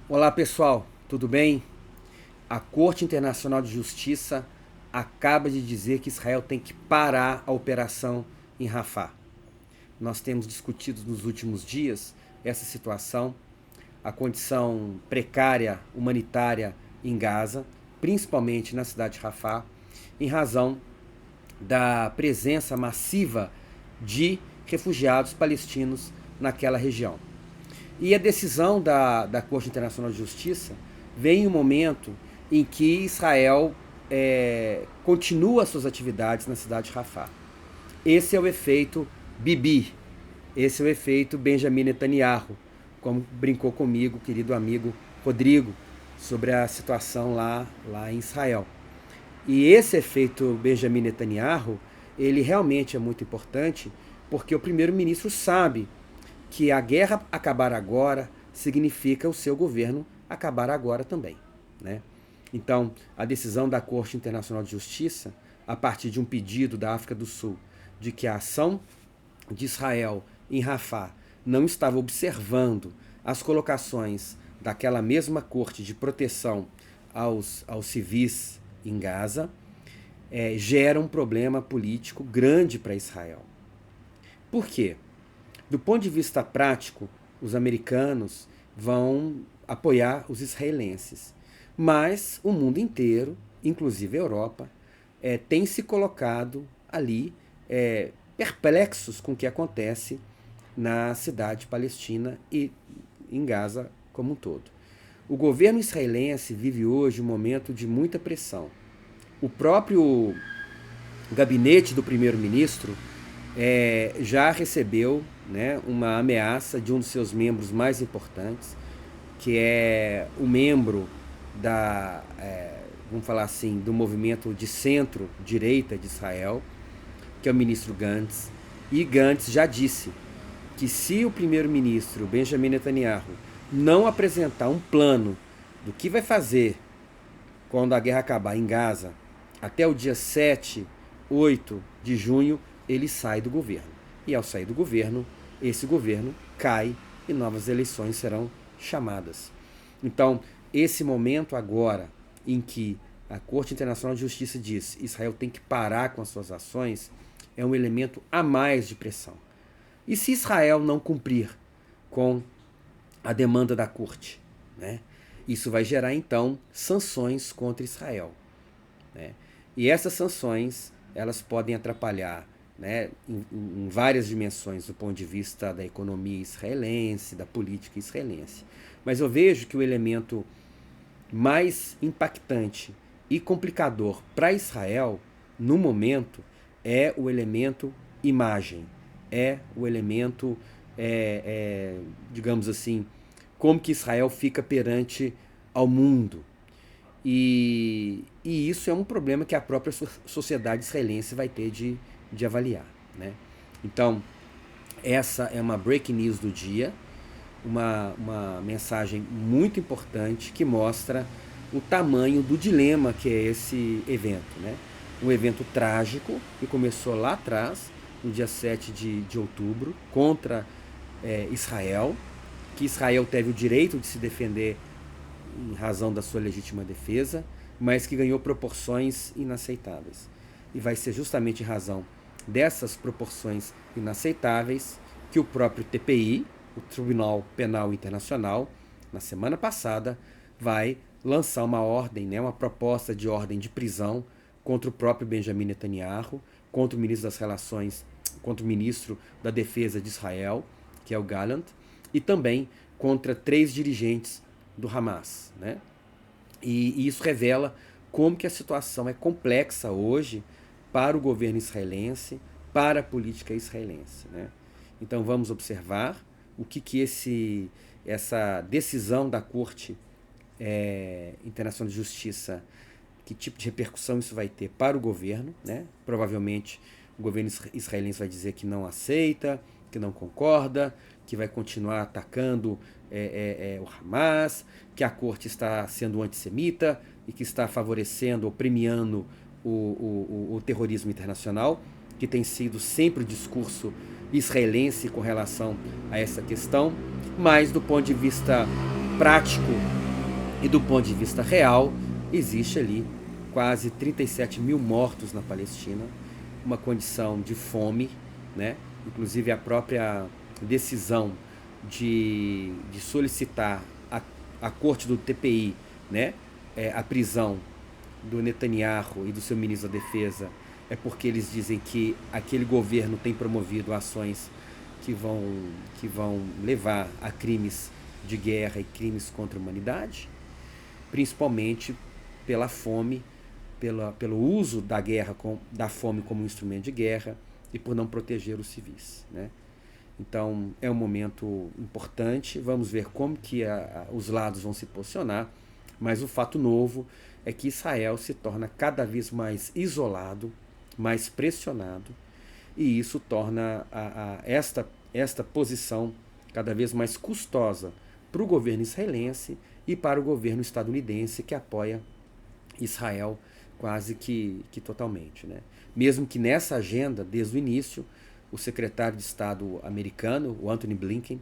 Olá pessoal, tudo bem? A Corte Internacional de Justiça acaba de dizer que Israel tem que parar a operação em Rafah. Nós temos discutido nos últimos dias essa situação, a condição precária humanitária em Gaza, principalmente na cidade de Rafah, em razão da presença massiva de refugiados palestinos naquela região. E a decisão da Corte Internacional de Justiça vem em um momento em que Israel continua suas atividades na cidade de Rafah. Esse é o efeito Bibi, esse é o efeito Benjamin Netanyahu, como brincou comigo, querido amigo Rodrigo, sobre a situação lá em Israel. E esse efeito Benjamin Netanyahu, ele realmente é muito importante, porque o primeiro-ministro sabe que a guerra acabar agora significa o seu governo acabar agora também, né? Então, a decisão da Corte Internacional de Justiça, a partir de um pedido da África do Sul, de que a ação de Israel em Rafah não estava observando as colocações daquela mesma corte de proteção aos civis em Gaza, gera um problema político grande para Israel. Por quê? Do ponto de vista prático, os americanos vão apoiar os israelenses. Mas o mundo inteiro, inclusive a Europa, tem se colocado ali perplexos com o que acontece na cidade palestina e em Gaza como um todo. O governo israelense vive hoje um momento de muita pressão. O próprio gabinete do primeiro-ministro já recebeu, né, uma ameaça de um dos seus membros mais importantes, que é o membro vamos falar assim, do movimento de centro-direita de Israel, que é o ministro Gantz. E Gantz já disse que se o primeiro-ministro Benjamin Netanyahu não apresentar um plano do que vai fazer quando a guerra acabar em Gaza, até o dia 7, 8 de junho, ele sai do governo. E ao sair do governo, esse governo cai e novas eleições serão chamadas. Então, esse momento agora em que a Corte Internacional de Justiça diz que Israel tem que parar com as suas ações, é um elemento a mais de pressão. E se Israel não cumprir com a demanda da Corte, né? Isso vai gerar então sanções contra Israel, né? E essas sanções, elas podem atrapalhar, né, em várias dimensões do ponto de vista da economia israelense, da política israelense. Mas eu vejo que o elemento mais impactante e complicador para Israel, no momento, é o elemento imagem, é o elemento, digamos assim, como que Israel fica perante ao mundo. E isso é um problema que a própria sociedade israelense vai ter de avaliar, né? Então, essa é uma breaking news do dia, uma mensagem muito importante que mostra o tamanho do dilema que é esse evento, né? Um evento trágico que começou lá atrás, no dia 7 de outubro, contra Israel, que Israel teve o direito de se defender em razão da sua legítima defesa, mas que ganhou proporções inaceitáveis. E vai ser justamente em razão dessas proporções inaceitáveis que o próprio TPI, o Tribunal Penal Internacional, na semana passada, vai lançar uma ordem, né, uma proposta de ordem de prisão contra o próprio Benjamin Netanyahu, contra o ministro das Relações, contra o ministro da Defesa de Israel, que é o Gallant, e também contra 3 dirigentes do Hamas, né? E isso revela como que a situação é complexa hoje para o governo israelense, para a política israelense, né? Então vamos observar o que essa decisão da Corte Internacional de Justiça, que tipo de repercussão isso vai ter para o governo, né? Provavelmente o governo israelense vai dizer que não aceita, que não concorda, que vai continuar atacando o Hamas, que a corte está sendo antissemita e que está favorecendo ou premiando o terrorismo internacional, que tem sido sempre o discurso israelense com relação a essa questão. Mas do ponto de vista prático e do ponto de vista real, existe ali quase 37 mil mortos na Palestina, uma condição de fome, né? Inclusive a própria decisão de solicitar a corte do TPI, né? A prisão do Netanyahu e do seu ministro da Defesa é porque eles dizem que aquele governo tem promovido ações que vão levar a crimes de guerra e crimes contra a humanidade, principalmente pela fome, pelo uso da guerra, da fome como instrumento de guerra e por não proteger os civis, né? Então é um momento importante, vamos ver como que os lados vão se posicionar, mas o fato novo é que Israel se torna cada vez mais isolado, mais pressionado, e isso torna esta posição cada vez mais custosa para o governo israelense e para o governo estadunidense, que apoia Israel quase que totalmente, né? Mesmo que nessa agenda, desde o início, o secretário de Estado americano, o Antony Blinken,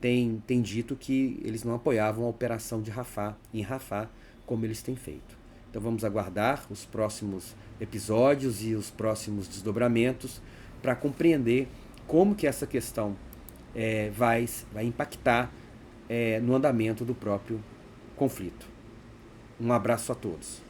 tem dito que eles não apoiavam a operação de Rafah, em Rafah, como eles têm feito. Então vamos aguardar os próximos episódios e os próximos desdobramentos para compreender como que essa questão vai impactar no andamento do próprio conflito. Um abraço a todos.